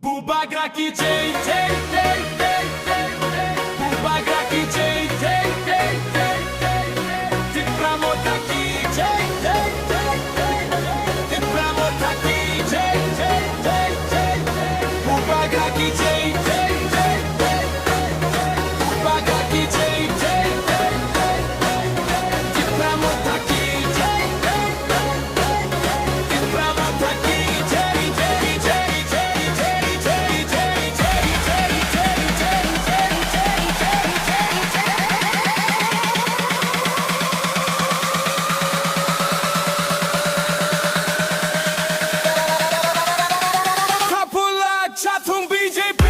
Bubagra ki jai jai jai jai jai jai. Bubagra ki jai jai jai jai jai jai. Tipramota ki jai jai jai jai jai. Tipramota ki jai jai jai jai jai. Bubagra ki jai jai jai jai jai jai. Bubagra ki jai jai jai jai jai jai. Tipramota ki jai jai jai jai jai. Tipramota ki jai jai jai jai jai jai jai jai Kapula Chatung BJP.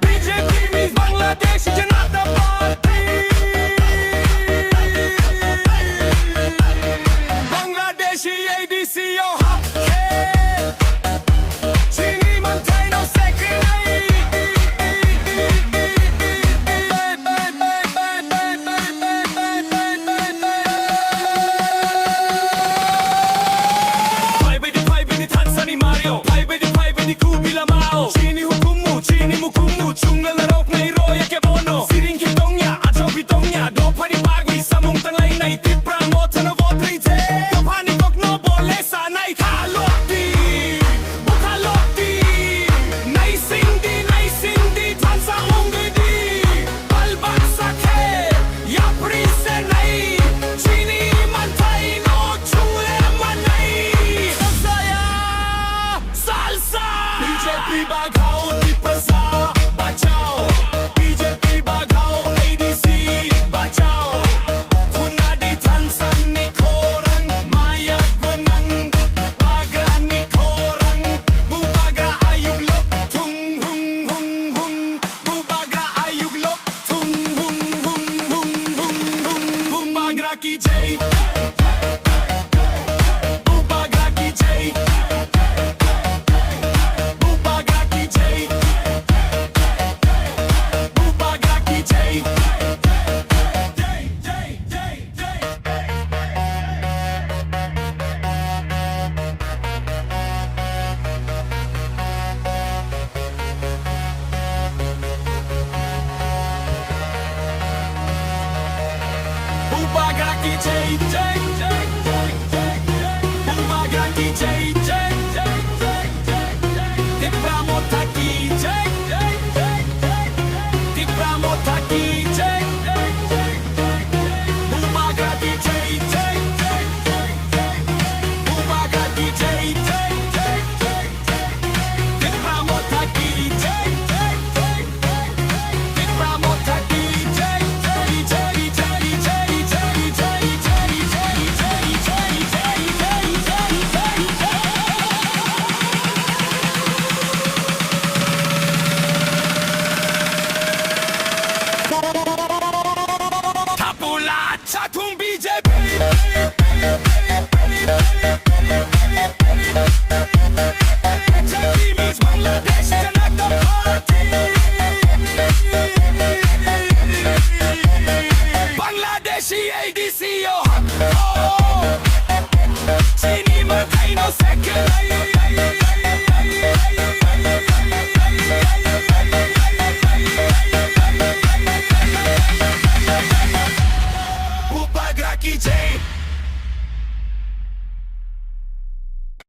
BJP means Bangladesh Janata Party. Bangladeshi ADC your hak hai. Chini mantai no second Paibedi Tanzani Mario Paibedi Kubila Mao Chini hukumu Chungal na rok na iroya ke bono Siring ke tongya ajo bitongya Dopani bagui samung tanglay na itipra Mota na votri te Kapani kok no bole sanay Kalokti Bukalokti Nay sindi Tansa ungedi Balbak sakhe Yapri se nay Chini mantai no chule manay Sasaya Salsa BJP bagao Tipasa Bachao BJP bagao ADC Bachao Kunadi Tansan ni korang Maya benang Baga ni korang Bubaga ayug lok Tung hung hung hung Bubaga ayug lok Tung hung hung hung hung hung Bubagra ki jai Bubagra ki jai Bubagra ki jai Bubagra ki jai Bubagra ki jai jai jai